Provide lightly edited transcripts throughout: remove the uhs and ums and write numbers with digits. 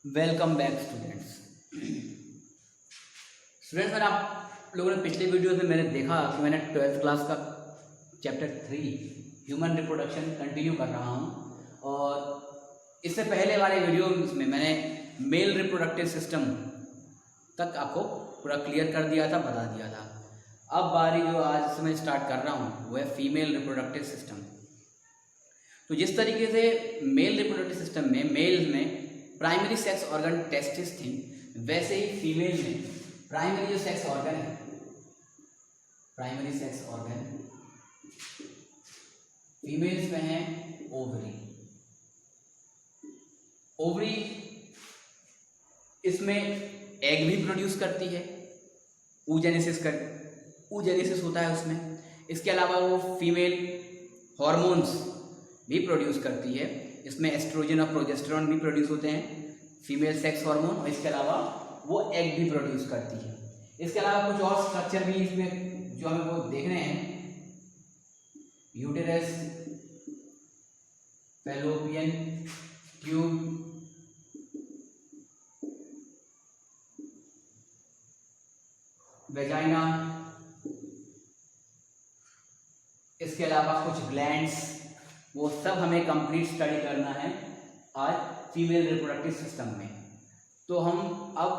Welcome back students. मैंने आप लोगों ने पिछले वीडियो में मैंने देखा कि मैंने 12th क्लास का चैप्टर 3 ह्यूमन रिप्रोडक्शन कंटिन्यू कर रहा हूं और इससे पहले वाले वीडियो में मैंने मेल रिप्रोडक्टिव सिस्टम तक आपको पूरा क्लियर कर दिया था, बता दिया था। अब बारी जो आज से मैं स्टार्ट कर रहा हूं वो है फीमेल रिप्रोडक्टिव सिस्टम। तो जिस तरीके से मेल रिप्रोडक्टिव सिस्टम में मेल में प्राइमरी सेक्स ऑर्गन टेस्टिस थी, वैसे ही फीमेल में प्राइमरी जो सेक्स ऑर्गन है, प्राइमरी सेक्स ऑर्गन फीमेल्स में है ओवरी। ओवरी इसमें एग भी प्रोड्यूस करती है, oogenesis होता है उसमें। इसके अलावा वो फीमेल हॉर्मोन्स भी प्रोड्यूस करती है, इसमें एस्ट्रोजन और प्रोजेस्टेरॉन भी प्रोड्यूस होते हैं, फीमेल सेक्स हार्मोन। और इसके अलावा वो एग भी प्रोड्यूस करती है। इसके अलावा कुछ और स्ट्रक्चर भी इसमें जो हमें वो देख रहे हैं, यूटेरस, फैलोपियन ट्यूब, वेजाइना, इसके अलावा कुछ ग्लैंड्स, वो सब हमें कंप्लीट स्टडी करना है आज फीमेल रिप्रोडक्टिव सिस्टम में। तो हम अब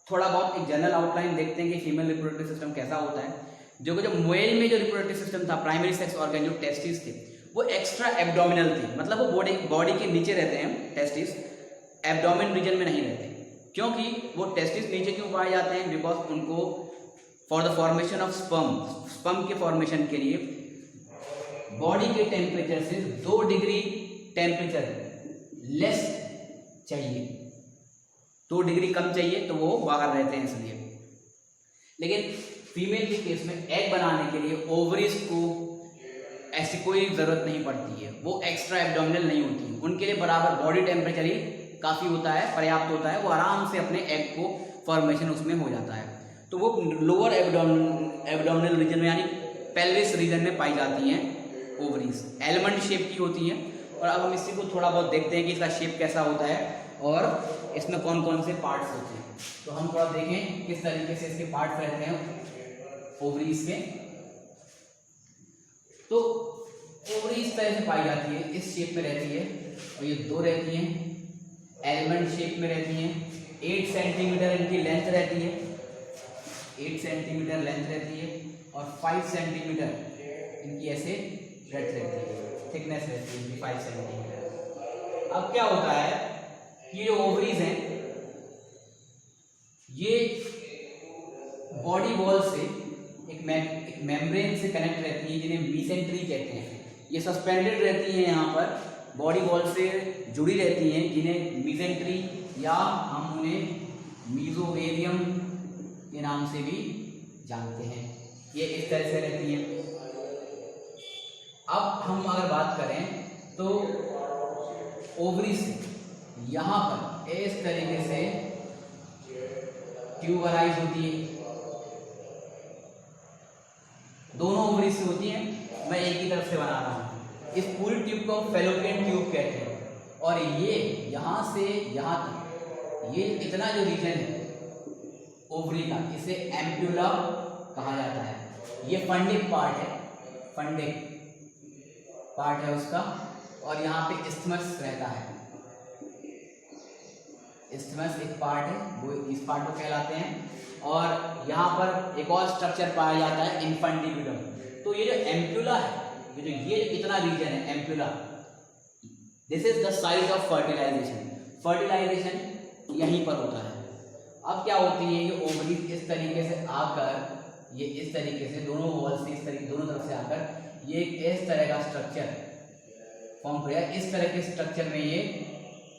थोड़ा बहुत एक जनरल आउटलाइन देखते हैं कि फीमेल रिप्रोडक्टिव सिस्टम कैसा होता है। जो मेल में जो रिप्रोडक्टिव सिस्टम था, प्राइमरी सेक्स ऑर्गन जो टेस्टिस थे, वो एक्स्ट्रा एब्डोमिनल थी, मतलब वो बॉडी के नीचे रहते हैं टेस्टिस, एब्डोमिन रीजन में नहीं रहते। क्योंकि वो टेस्टिस नीचे क्यों पाए जाते हैं? बिकॉज उनको for the formation of sperm के फॉर्मेशन के लिए बॉडी के टेम्परेचर से 2 डिग्री टेम्परेचर लेस चाहिए, 2 डिग्री कम चाहिए, तो वो बाहर रहते हैं इसलिए। लेकिन फीमेल के केस में एग बनाने के लिए ओवरीज को ऐसी कोई जरूरत नहीं पड़ती है, वो एक्स्ट्रा एब्डोमिनल नहीं होती, उनके लिए बराबर बॉडी टेम्परेचर ही काफी होता है, पर्याप्त होता है, वो आराम से अपने एग को फॉर्मेशन उसमें हो जाता है। तो वो लोअर एब्डोमिनल रीजन में यानी पेल्विस रीजन में पाई जाती हैं ओवरीज, एलमंड शेप की होती हैं। और अब हम इसी को थोड़ा बहुत देखते हैं कि इसका शेप कैसा होता है और इसमें कौन कौन से पार्ट्स होते हैं। तो हम थोड़ा देखें किस तरीके से इसके पार्ट्स रहते हैं ओवरीज के। तो ओवरी इस तरह से पाई जाती है, इस शेप में रहती है, और ये 2 रहती हैं, एलमंड शेप में रहती हैं। 8 सेंटीमीटर इनकी लेंथ रहती है, 8 सेंटीमीटर लेंथ रहती है, और 5 सेंटीमीटर इनकी ऐसे ब्रेड्थ रहती है, थिकनेस रहती है 5 सेंटीमीटर। अब क्या होता है, ये जो ओवरीज हैं ये बॉडी वॉल से एक मेम्ब्रेन से कनेक्ट रहती है, जिन्हें मीसेंट्री कहते हैं। ये सस्पेंडेड रहती हैं, यहाँ पर बॉडी वॉल से जुड़ी रहती हैं, जिन्हें मीसेंट्री या हम उन्हें मीजोवेरियम के नाम से भी जानते हैं। ये इस तरह से रहती है। अब हम अगर बात करें तो ओवरी से यहाँ पर इस तरीके से ट्यूबराइज होती है, दोनों ओवरी से होती हैं, मैं एक ही तरफ से बना रहा हूँ। इस पूरी ट्यूब को फैलोपियन ट्यूब कहते हैं। और ये यहाँ से यहाँ तक ये इतना जो रीजन है ओवरी का, इसे एम्प्यूला कहा जाता है। ये फंडिक पार्ट है, फंडिक पार्ट है उसका। और यहाँ पे इस्थमस रहता है, इस्थमस एक पार्ट है, वो इस पार्ट को कहलाते हैं। और यहाँ पर एक और स्ट्रक्चर पाया जाता है इन्फंडिबुलम। तो ये जो एम्प्यूला है, ये इतना रीजन है ampulla, this is the site of fertilization. Fertilization यहीं पर होता है। अब क्या होती है, ये ओवरीज इस तरीके से आकर, ये इस तरीके से दोनों वॉल से इस तरीके दोनों तरफ से आकर ये इस तरह का स्ट्रक्चर फॉर्म हो गया। इस तरह के स्ट्रक्चर में ये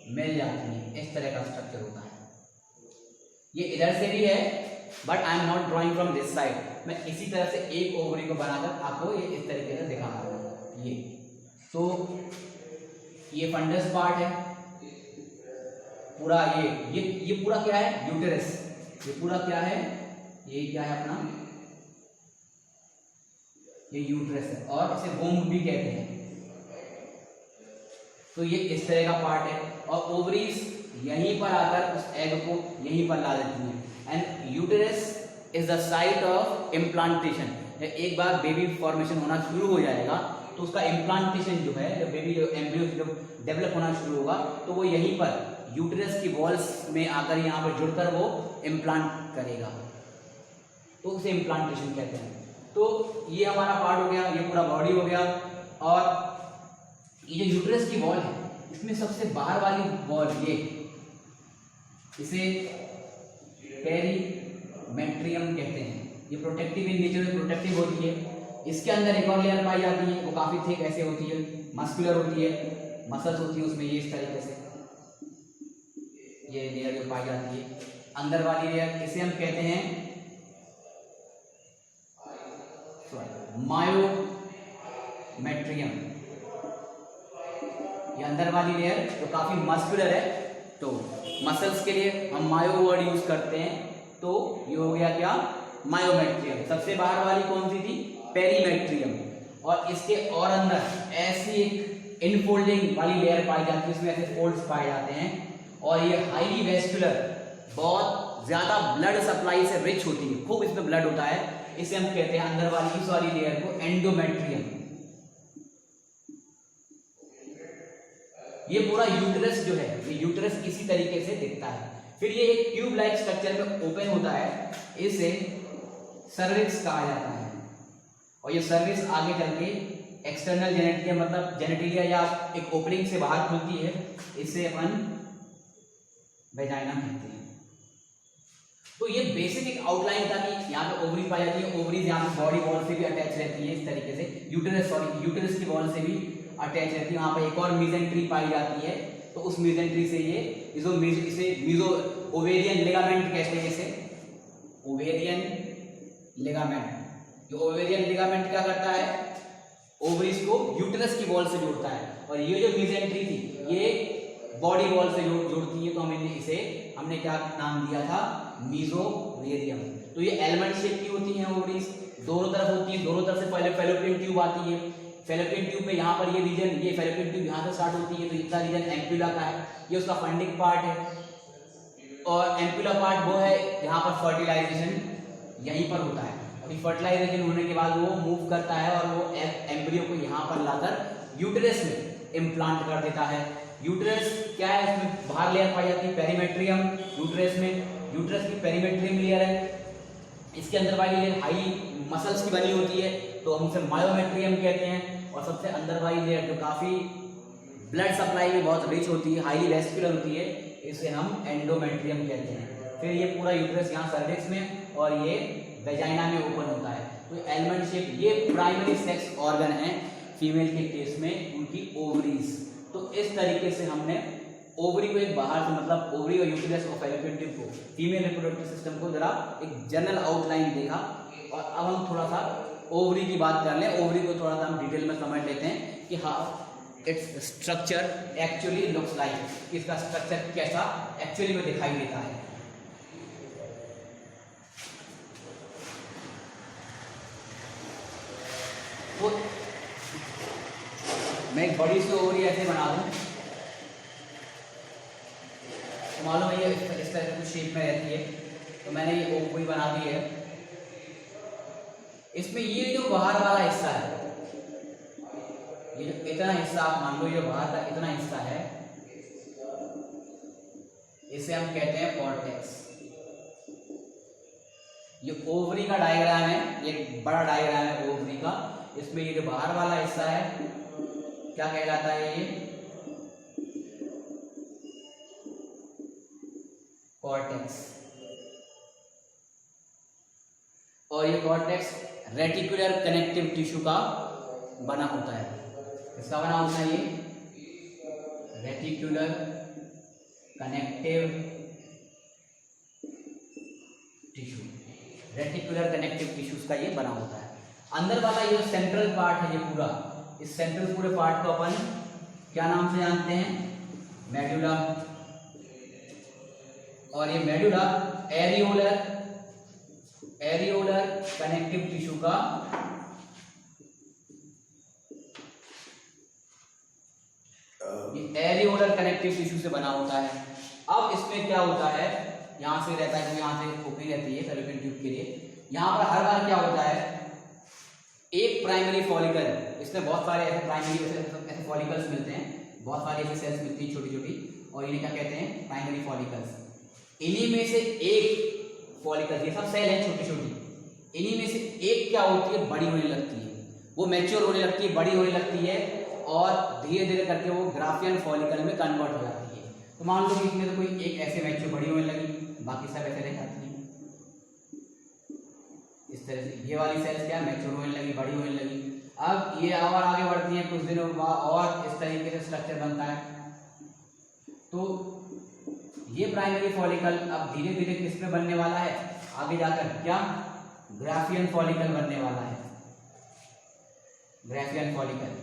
मिल जाती है, इस तरह का स्ट्रक्चर होता है। ये इधर से भी है, but I am not drawing from this side. मैं इसी तरह से एक ओवरी को बनाकर आपको ये इस तरीके से दिखा रहा हूँ। ये तो ये फंडस पार्ट है पूरा। ये पूरा क्या है, यूटेरस। ये पूरा क्या है, ये क्या है अपना, ये यूट्रस है, और इसे वोम्ब भी कहते हैं। तो ये इस तरह का पार्ट है। और ओवरीज यहीं पर आकर उस एग को यहीं पर ला देती हैं। And uterus is the site of implantation. एक बार बेबी फॉर्मेशन होना शुरू हो जाएगा तो उसका इम्प्लांटेशन जो है, जब बेबी एम्ब्रियो जब डेवलप होना शुरू होगा तो वो यहीं पर यूटेरस की वॉल्स में आकर यहाँ पर जुड़कर वो इम्प्लांट करेगा, तो उसे इम्प्लांटेशन कहते हैं। तो ये हमारा पार्ट हो गया, ये पूरा बॉडी हो गया। और ये जो यूटेरस की वॉल है इसमें सबसे बाहर वाली वॉल ये, इसे पेरीमेट्रियम कहते हैं। ये प्रोटेक्टिव इन नेचर में प्रोटेक्टिव होती है। इसके अंदर एक और लेयर पाई जाती है, वो काफी थिक ऐसे होती है, मस्कुलर होती है, मसल्स होती है उसमें ये इस तरीके से ये लेयर जो पाई जाती है। अंदर वाली लेयर इसे हम कहते हैं मायोमेट्रियम। ये अंदर वाली लेयर जो काफी मस्कुलर है, तो मसल्स के लिए हम मायो वर्ड यूज करते हैं, तो ये हो गया क्या, मायोमेट्रियम। सबसे बाहर वाली कौन सी थी, पेरीमेट्रियम। और इसके और अंदर ऐसी एक इनफोल्डिंग वाली लेयर पाई जाती है, इसमें ऐसे फोल्ड्स पाए जाते हैं। और ये हाईली वेस्कुलर, बहुत ज्यादा ब्लड सप्लाई से रिच होती है, खूब इसमें ब्लड होता है, इसे हम कहते हैं अंदर वाली इस वाली लेयर को एंडोमेट्रियम। ये पूरा यूटेरस जो है, ये यूटेरस इसी तरीके से दिखता है। फिर ये एक ट्यूब लाइक स्ट्रक्चर में ओपन होता है, इसे सर्विक्स कहा जाता है। और ये सर्विक्स आगे चल के एक्सटर्नल जेनेटिलिया, मतलब जेनेटिलिया या एक ओपनिंग से बाहर खुलती है, इसे अपन वेजाइना कहते हैं। तो ये बेसिक एक आउटलाइन था कि यहाँ पे ओवरी पाई जाती है, ओवरीज यहाँ पे बॉडी वॉल से भी अटैच रहती है इस तरीके से, यूटेरस की वॉल से भी अटैच रहती है। वहाँ पे एक और मीजेंट्री पाई जाती है, तो उस मीजेंट्री से ये इसे मीजो ओवेरियन लिगामेंट कहते हैं, इसे ओवेरियन लिगामेंट। जो ओवेरियन लिगामेंट क्या करता है, ओवरीज को यूटेरस की वॉल से जोड़ता है। और ये जो मीजेंट्री थी ये बॉडी वॉल से जोड़ती है, तो हमने क्या नाम दिया था, मीजोवेरियम। तो ये एलमंड शेप की होती है ओवरीज, दोनों तरफ होती है, दोनों तरफ से पहले फैलोपियन ट्यूब आती है। फैलोपियन ट्यूब पे यहाँ पर ये रीजन, ये फैलोपियन ट्यूब यहाँ से स्टार्ट होती है, तो इतना रीजन एम्पुला का है, ये उसका फंडिंग पार्ट है। और एम्पुला पार्ट वो है यहाँ पर फर्टिलाइजेशन यहीं पर होता है। अभी फर्टिलाइजेशन होने के बाद वो मूव करता है और वो एम्ब्रियो को यहाँ पर लाकर यूटेरस में इम्प्लांट कर देता है। यूटेरस क्या है, इसमें बाहर लेयर पाई जाती है पेरीमेट्रियम। यूटेरस में यूटेरस की पेरीमेट्रियम लेयर है, इसके अंदर वाली लेयर हाई मसल्स की बनी होती है, तो हम उसे मायोमेट्रियम कहते हैं। और सबसे अंदर वाली लेयर जो काफी ब्लड सप्लाई में बहुत रिच होती है, हाईली वेस्कुलर होती है, इसे हम एंडोमेट्रियम कहते हैं। फिर ये पूरा यूटेरस यहाँ सर्विक्स में और ये वेजाइना में ओपन होता है। तो एलमंड शेप, ये प्राइमरी सेक्स ऑर्गन है फीमेल के केस में, उनकी ओवरीज। तो इस तरीके से हमने ओवरी को एक बाहर से, मतलब ओवरी और यूटेरस और फैलोपियन ट्यूब को, फीमेल रिप्रोडक्टिव सिस्टम को जरा एक जनरल आउटलाइन देखा। और अब हम थोड़ा सा ओवरी की बात कर लें। ओवरी को थोड़ा सा हम डिटेल में समझ लेते हैं कि how its structure actually looks like, इसका स्ट्रक्चर कैसा एक्चुअली में दिखाई देता है। तो मैं एक बड़ी सी ओवरी ऐसे बना दूं, तो मालूम है ये इस तरह की शेप में रहती है, तो मैंने ये ओवरी बना दी है। इसमें ये जो बाहर वाला हिस्सा है, ये जो इतना हिस्सा आप मान लो, ये बाहर का इतना हिस्सा है, इसे हम कहते हैं कॉर्टेक्स। ये ओवरी का डायग्राम है, ये बड़ा डायग्राम है ओवरी का। इसमें ये जो बाहर वाला हिस्सा है क्या कहलाता है, ये कॉर्टेक्स। और ये कॉर्टेक्स रेटिकुलर कनेक्टिव टिश्यू का बना होता है। इसका बना होता है ये reticular connective tissue, reticular connective tissues का ये बना होता है। अंदर वाला ये सेंट्रल पार्ट है, ये पूरा, इस सेंट्रल पूरे पार्ट को अपन क्या नाम से जानते हैं, मेडुला। और ये मेडुला एरियोलर कनेक्टिव टिश्यू का ये एरियोलर कनेक्टिव टिश्यू से बना होता है। अब इसमें क्या होता है, यहाँ से रहता है, यहाँ से ओपनिंग रहती है फैलोपियन ट्यूब के लिए। यहाँ पर हर बार क्या होता है, एक प्राइमरी फॉलिकल, इसमें बहुत सारे ऐसे प्राइमरी ऐसे फॉलिकल्स मिलते हैं, बहुत सारी ऐसी सेल्स मिलती है छोटी छोटी, और इन्हें क्या कहते हैं, प्राइमरी फॉलिकल्स। इन्हीं में से एक फॉलिकल, ये सब सेल है छोटी छोटी, इन्हीं में से एक क्या होती है, बड़ी होने लगती है, वो मैच्योर होने लगती है, बड़ी होने लगती है, और धीरे धीरे करके वो ग्राफियन फॉलिकल में कन्वर्ट हो जाती है। तो मान लो कि इसमें तो कोई एक ऐसे मैच्योर बड़ी होने लगी, बाकी सब ऐसे रह जाती है। इस तरह से ये वाली सेल्स क्या मैच्योर होने लगी, बड़ी होने लगी। अब ये और आगे बढ़ती हैं, कुछ दिनों बाद और इस तरीके से स्ट्रक्चर बनता है। तो ये प्राइमरी फॉलिकल अब धीरे धीरे किस में बनने वाला है, आगे जाकर क्या, ग्राफियन फॉलिकल बनने वाला है, ग्राफियन फॉलिकल।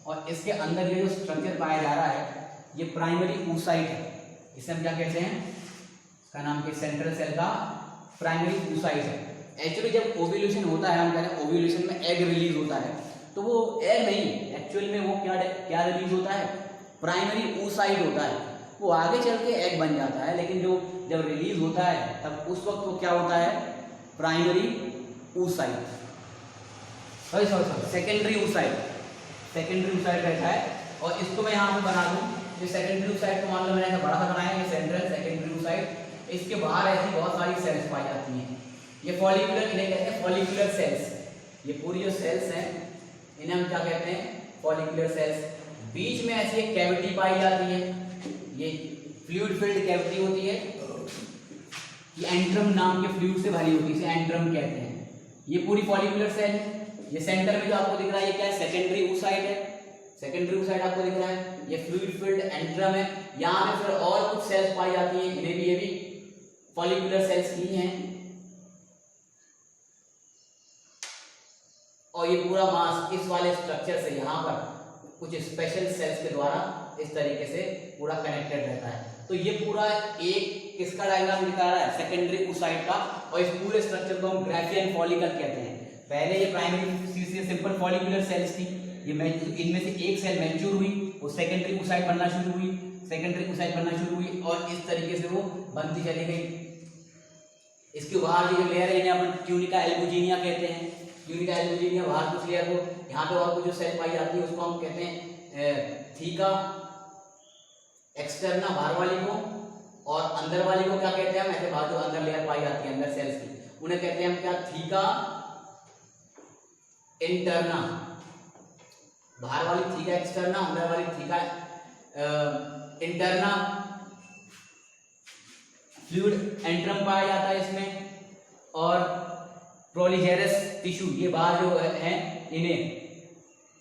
और इसके अंदर ये जो स्ट्रक्चर पाया जा रहा है, ये प्राइमरी oocyte है। इसे हम क्या कहते हैं, इसका नाम के सेंट्रल सेल का प्राइमरी oocyte है। एक्चुअली जब ओव्यूलेशन होता है, हम कहते हैं ओव्यूलेशन में एग रिलीज होता है, तो वो एग नहीं, एक्चुअल में वो क्या रिलीज होता है, प्राइमरी oocyte होता है। वो आगे चल के एग बन जाता है, लेकिन जो जब रिलीज होता है तब उस वक्त वो क्या होता है, primary oocyte, secondary oocyte, secondary oocyte रहता है। और इसको मैं यहाँ पे बना दूं, ये सेकेंडरी oocyte को मान लो मैंने ऐसा बड़ा सा बनाया है, सेंट्रल सेकेंडरी oocyte। इसके बाहर ऐसी बहुत सारी सेल्स पाई जाती हैं, ये फॉलिकुलर, इन्हें कहते हैं फॉलिकुलर सेल्स। ये पूरी जो सेल्स हैं इन्हें हम क्या कहते हैं, फॉलिकुलर सेल्स। बीच में ऐसी एक कैविटी पाई जाती है, ये फ्लूइड फिल्ड कैविटी होती है, ये एंट्रम नाम के फ्लूइड से भरी होती है, इसे एंट्रम कहते हैं। ये पूरी फॉलिकुलर सेल है। ये सेंटर में जो आपको दिख रहा है, ये क्या है, सेकेंडरी oocyte है, सेकेंडरी oocyte आपको दिख रहा है। ये फ्लूइड फिल्ड एंट्रम है। यहाँ में फिर और कुछ सेल्स पाई जाती हैं, इन्हें भी, ये भी फॉलिकुलर सेल्स ही हैं। और ये पूरा मास इस वाले स्ट्रक्चर से यहाँ पर कुछ स्पेशल सेल्स के द्वारा इस तरीके से पूरा कनेक्टेड रहता है। तो ये पूरा एक किसका डायग्राम दिखा रहा है, सेकेंडरी oocyte का। और इस पूरे स्ट्रक्चर को हम ग्राफियन फॉलिकल कहते हैं। पहले ये प्राइमरी सिंपल फॉलिकुलर सेल्स थी, ये इनमें से एक सेल मैच्योर हुई, वो सेकेंडरी oocyte बनना शुरू हुई, सेकेंडरी oocyte बनना शुरू हुई, और इस तरीके से वो बनती चली गई। इसके बाहर जो लेयर है, इन्हें अपन ट्यूनिका एल्बुजिनिया कहते हैं। ट्यूनिका एल्बुजिनिया बाहर कुछ लेयर को, यहाँ पे और कुछ जो सेल पाई जाती है उसको हम कहते हैं थीका एक्सटर्ना, बाहर वाली को, और अंदर वाली को क्या कहते हैं हम, ऐसे बाहर जो अंदर लेयर पाई जाती है अंदर सेल्स की, उन्हें कहते हैं हम क्या, थीका इंटरना। बाहर वाली थीका एक्सटर्ना, अंदर वाली थीका इंटरना। फ्लूइड एंट्रम पाया जाता है इसमें, और प्रोलिजेरस टिश्यू, ये बाहर जो है इन्हें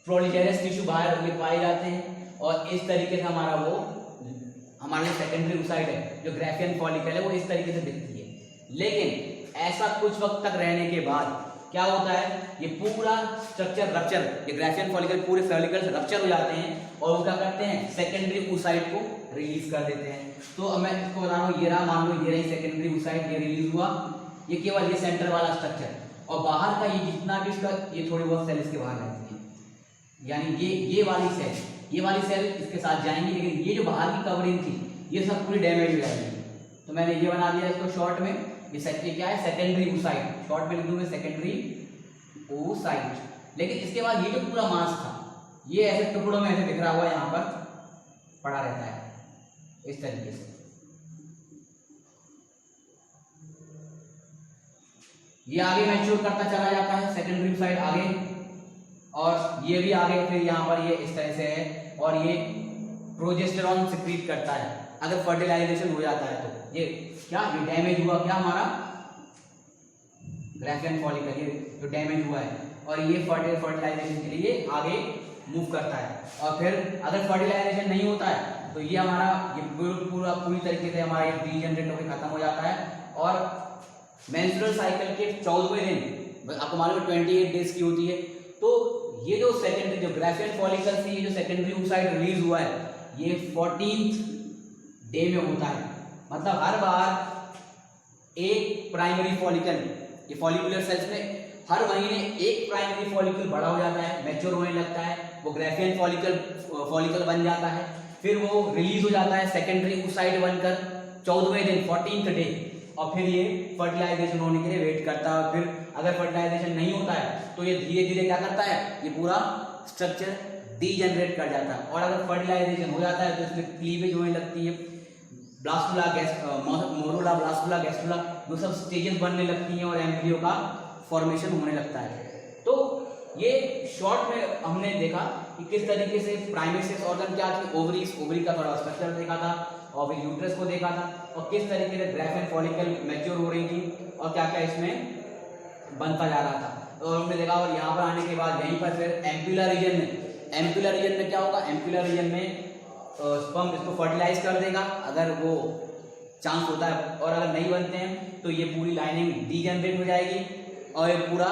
प्रोलिजेरस टिश्यू बाहर ये पाए जाते हैं। और इस तरीके से हमारा जो सेकेंडरी oocyte है, जो ग्राफियन फॉलिकल है, वो इस तरीके से दिखती है। लेकिन ऐसा कुछ वक्त तक रहने के बाद क्या होता है, ये पूरा स्ट्रक्चर रप्चर, ये ग्राफियन फॉलिकल पूरे फॉलिकल्स रप्चर हो जाते हैं, और वो क्या करते हैं, सेकेंडरी oocyte को रिलीज कर देते हैं। तो अब मैं इसको बता रहा हूँ, ये रहा, मान लो ये रही सेकेंडरी oocyte, ये रिलीज हुआ, ये केवल ये सेंटर वाला स्ट्रक्चर, और बाहर का ये जितना भी इसका, ये थोड़ी बहुत सेल इसके बाहर रहती है, यानी ये वाली सेल इसके साथ जाएंगी, लेकिन ये जो बाहर की कवरिंग थी ये सब पूरी डैमेज हो जाएगी। तो मैंने ये बना दिया इसको शॉर्ट में, ये क्या है, सेकेंडरी oocyte, शॉर्ट में लिख दूंगा सेकेंडरी oocyte। लेकिन इसके बाद ये जो पूरा मास था, ये ऐसे टुकड़ों में ऐसे बिखरा हुआ यहाँ पर पड़ा रहता है इस तरीके से। ये आगे मैच्योर करता चला जाता है सेकेंडरी oocyte आगे, और ये भी आगे फिर यहाँ पर ये इस तरह से है, और ये प्रोजेस्टेरॉन सिक्रीट करता है। अगर फर्टिलाइजेशन हो जाता है तो ये क्या, ये डैमेज हुआ क्या हमारा ग्राफियन फॉलिकल, ये जो डैमेज हुआ है, और ये फर्टिलाइजेशन के लिए आगे मूव करता है। और फिर अगर फर्टिलाइजेशन नहीं होता है तो ये हमारा ये पूरी तरीके से हमारा ये डीजनरेट होकर खत्म हो जाता है। और मेंस्ट्रुअल साइकिल के 14वें दिन, आपको मालूम है 28 डेज की होती है, तो ये जो सेकेंडरी जो ग्राफियन फॉलिकल थी, ये जो सेकेंडरी oocyte रिलीज हुआ है, ये 14th डे में होता है। मतलब हर बार एक प्राइमरी फॉलिकल, ये फॉलिकुलर सेल्स में हर महीने एक प्राइमरी फॉलिकल बड़ा हो जाता है, मैच्योर होने लगता है, वो ग्राफियन फॉलिकल बन जाता है, फिर वो रिलीज हो जाता है सेकेंडरी oocyte बनकर, 14वें दिन 14th डे, और फिर ये फर्टिलाइजेशन होने के लिए वेट करता है। फिर अगर फर्टिलाइजेशन नहीं होता है तो ये धीरे धीरे क्या करता है, ये पूरा स्ट्रक्चर डीजनरेट कर जाता है। और अगर फर्टिलाइजेशन हो जाता है तो इसमें क्लीवेज होने लगती है, ब्लास्टुला, मोरुला, ब्लास्टुला, गैस्ट्रुला, वो सब स्टेजेस बनने लगती हैं और एम्ब्रियो का फॉर्मेशन होने लगता है। तो ये शॉर्ट में हमने देखा कि किस तरीके से प्राइमरी सेक्स ऑर्गन क्या थी, ओवरी का थोड़ा स्ट्रक्चर देखा था, और फिर यूट्रस को देखा था, और किस तरीके से ग्राफेन फॉलिकल मैच्योर हो रही थी और क्या क्या इसमें बनता जा रहा था। और हमने देखा, और यहाँ पर आने के बाद यहीं पर फिर एम्पुलर रीजन में क्या होगा, एम्पुलर रीजन में स्पर्म इसको फर्टिलाइज कर देगा अगर वो चांस होता है, और अगर नहीं बनते हैं तो ये पूरी लाइनिंग डीजनरेट हो जाएगी और ये पूरा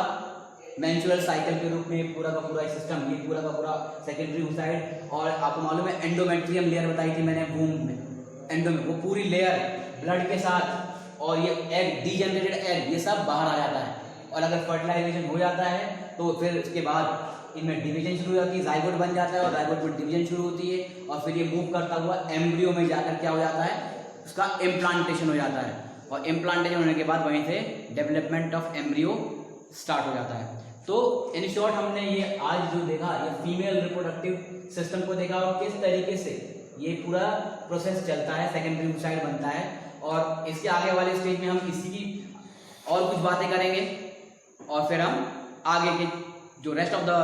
मेंस्ट्रुअल साइकिल के रूप में पूरा का पूरा सिस्टम, ये पूरा का पूरा सेकेंडरी ओसाइड। और आपको मालूम है एंडोमेट्रियम लेयर बताई थी मैंने वूम्ब में, वो पूरी लेयर ब्लड के साथ, और ये एग, डीजनरेटेड एग, ये सब बाहर आ जाता है। और अगर फर्टिलाइजेशन हो जाता है तो फिर उसके बाद इनमें डिवीजन शुरू हो जाती है, जाइगोट बन जाता है, और जाइगोट में डिवीजन शुरू होती है, और फिर ये मूव करता हुआ एम्ब्रियो में जाकर क्या हो जाता है, उसका इम्प्लांटेशन हो जाता है, और इम्प्लांटेशन होने के बाद वहीं से डेवलपमेंट ऑफ एम्ब्रियो स्टार्ट हो जाता है। तो इन शॉर्ट हमने ये आज जो देखा, ये फीमेल रिप्रोडक्टिव सिस्टम को देखा, और किस तरीके से ये पूरा प्रोसेस चलता है, सेकेंडरी ओसाइड बनता है। और इसके आगे वाले स्टेज में हम इसी की और कुछ बातें करेंगे, और फिर हम आगे के जो रेस्ट ऑफ द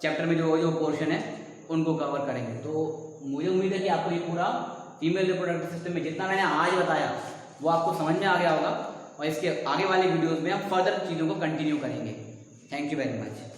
चैप्टर में जो पोर्शन है उनको कवर करेंगे। तो मुझे उम्मीद है कि आपको ये पूरा फीमेल रिप्रोडक्टिव सिस्टम में जितना मैंने आज बताया वो आपको समझ में आ गया होगा, और इसके आगे वाले वीडियोस में हम फर्दर चीज़ों को कंटिन्यू करेंगे। Thank you very much.